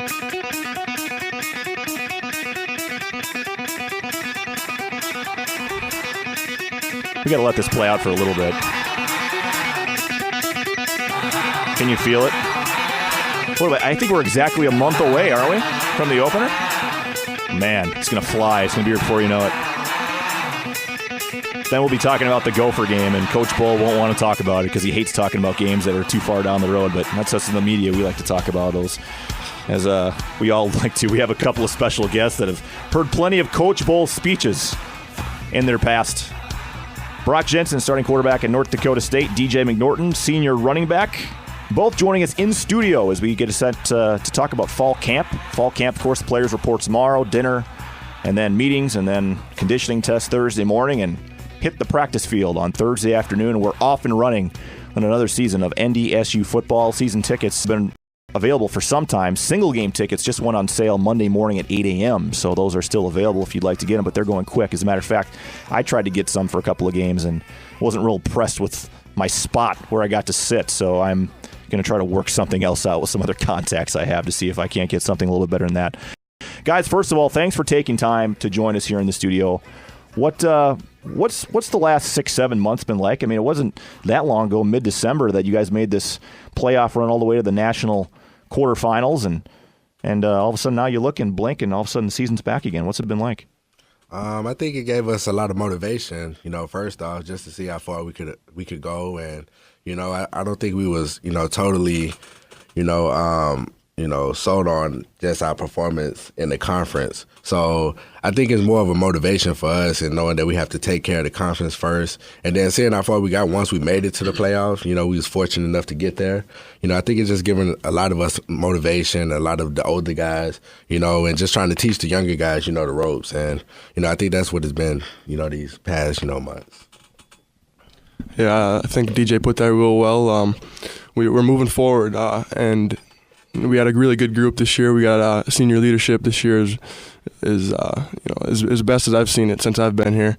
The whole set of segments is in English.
We got to let this play out for a little bit. Can you feel it? I think we're exactly a month away, aren't we, from the opener? Man, it's going to fly. It's going to be here before you know it. Then we'll be talking about the Gopher game, and Coach Bull won't want to talk about it because he hates talking about games that are too far down the road, but that's us in the media. We like to talk about those, as we all like to. We have a couple of special guests that have heard plenty of Coach Bull's speeches in their past. Brock Jensen, starting quarterback at North Dakota State. DJ McNorton, senior running back. Both joining us in studio as we get set to talk about fall camp. Fall camp, of course, the players report tomorrow, dinner, and then meetings, and then conditioning test Thursday morning, and hit the practice field on Thursday afternoon. We're off and running on another season of NDSU football. Season tickets have been available for some time. Single game tickets just went on sale Monday morning at 8 a.m., so those are still available if you'd like to get them, but they're going quick. As a matter of fact, I tried to get some for a couple of games and wasn't real impressed with my spot where I got to sit, so I'm going to try to work something else out with some other contacts I have to see if I can't get something a little bit better than that. Guys, first of all, thanks for taking time to join us here in the studio. What's the last 6-7 months been like? I mean, it wasn't that long ago, mid-December, that you guys made this playoff run all the way to the national quarterfinals, and all of a sudden now you look and blink, and all of a sudden the season's back again. What's it been like? I think it gave us a lot of motivation. First off, just to see how far we could go, and I don't think we was totally sold on just our performance in the conference. So I think it's more of a motivation for us, and knowing that we have to take care of the conference first, and then seeing how far we got once we made it to the playoffs. We was fortunate enough to get there. I think it's just given a lot of us motivation, a lot of the older guys, and just trying to teach the younger guys, the ropes. And, I think that's what it's been, these past, months. Yeah, I think DJ put that real well. We're moving forward, and we had a really good group this year. We got senior leadership this year is as best as I've seen it since I've been here,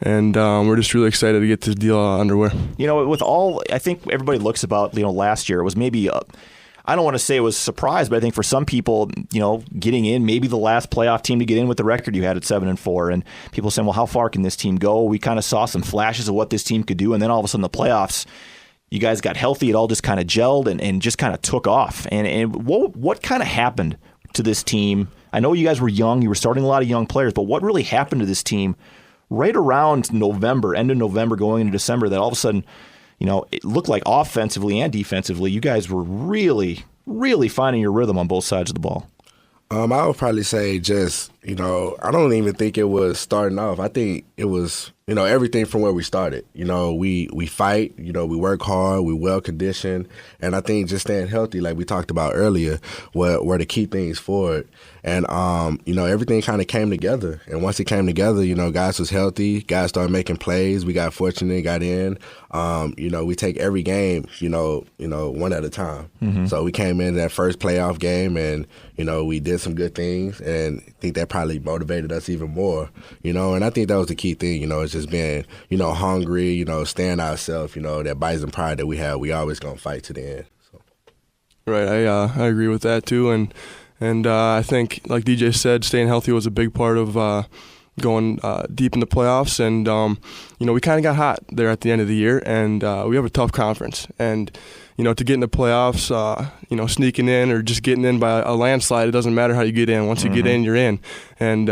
and we're just really excited to get this deal underway. With all, I think everybody looks about last year, it was maybe I don't want to say it was a surprise, but I think for some people, getting in, maybe the last playoff team to get in with the record you had at 7-4, and people saying, well, how far can this team go? We kind of saw some flashes of what this team could do, and then all of a sudden the playoffs, you guys got healthy. It all just kind of gelled and just kind of took off. And what kind of happened to this team? I know you guys were young. You were starting a lot of young players. But what really happened to this team right around November, end of November, going into December, that all of a sudden, it looked like offensively and defensively, you guys were really, really finding your rhythm on both sides of the ball? I would probably say just, I don't even think it was starting off. I think it was, everything from where we started. We fight, we work hard, we well conditioned, and I think just staying healthy, like we talked about earlier, were the key things for it. And, everything kind of came together. And once it came together, guys was healthy, guys started making plays. We got fortunate, got in. We take every game, one at a time. Mm-hmm. So we came in that first playoff game, and, we did some good things, and I think that probably motivated us even more, and I think that was the key thing, it's just being, hungry, staying ourselves, that Bison pride that we have, we always going to fight to the end. So. Right, I agree with that too, and I think, like DJ said, staying healthy was a big part of going deep in the playoffs, and we kind of got hot there at the end of the year, and we have a tough conference, and to get in the playoffs, sneaking in or just getting in by a landslide, it doesn't matter how you get in. Once you get in, you're in, and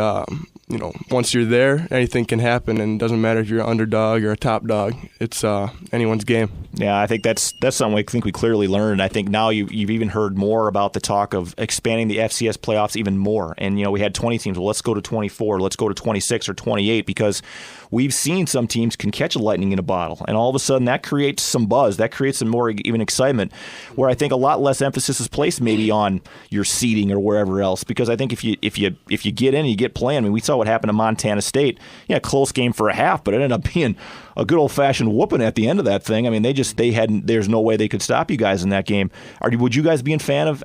once you're there, anything can happen, and it doesn't matter if you're an underdog or a top dog. It's anyone's game. Yeah, I think that's something I think we clearly learned. I think now you've even heard more about the talk of expanding the FCS playoffs even more. And, we had 20 teams. Well, let's go to 24. Let's go to 26 or 28, because we've seen some teams can catch a lightning in a bottle. And all of a sudden that creates some buzz. That creates some more even excitement, where I think a lot less emphasis is placed maybe on your seeding or wherever else. Because I think if you get in and you get playing, I mean, we saw what happened to Montana State. Yeah, close game for a half, but it ended up being a good old-fashioned whooping at the end of that thing. I mean, there's no way they could stop you guys in that game. Would you guys be a fan of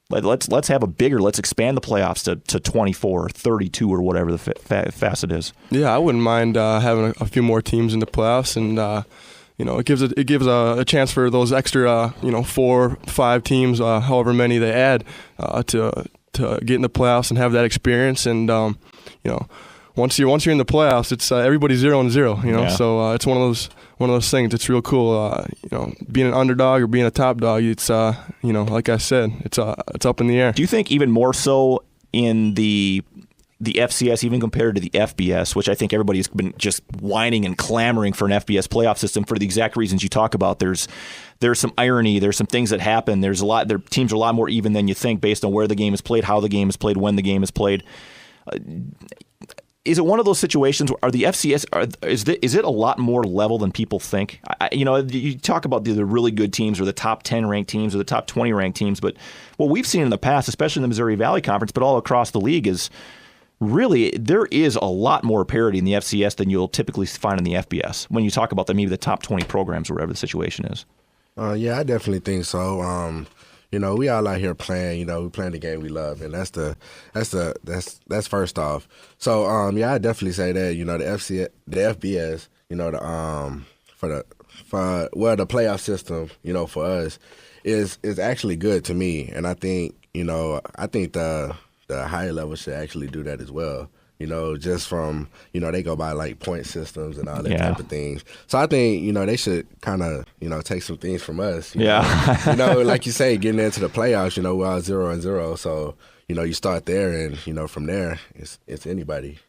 let's have a bigger, let's expand the playoffs to 24 or 32 or whatever the facet is? Yeah, I wouldn't mind having a few more teams in the playoffs, and it gives a chance for those extra 4, 5 teams, however many they add, to get in the playoffs and have that experience. And once you're in the playoffs, it's everybody's 0-0. Yeah. So it's one of those things. It's real cool. Being an underdog or being a top dog, it's like I said, it's up in the air. Do you think even more so in the FCS, even compared to the FBS, which I think everybody's been just whining and clamoring for an FBS playoff system for the exact reasons you talk about? There's some irony. There's some things that happen. Their teams are a lot more even than you think based on where the game is played, how the game is played, when the game is played. Is it one of those situations where the FCS is it a lot more level than people think? You talk about the really good teams or the top 10 ranked teams or the top 20 ranked teams, but what we've seen in the past, especially in the Missouri Valley Conference, but all across the league, is really there is a lot more parity in the FCS than you'll typically find in the FBS when you talk about maybe the top 20 programs or wherever the situation is. Yeah, I definitely think so. We all out here playing. We playing the game we love, and that's first off. So I definitely say that. The FBS, the playoff system, for us is actually good to me, and I think the higher level should actually do that as well. Just from, they go by like point systems and all that type of things. So I think, they should kind of, take some things from us. Like you say, getting into the playoffs, we're all 0-0. So, you start there and, from there, it's anybody.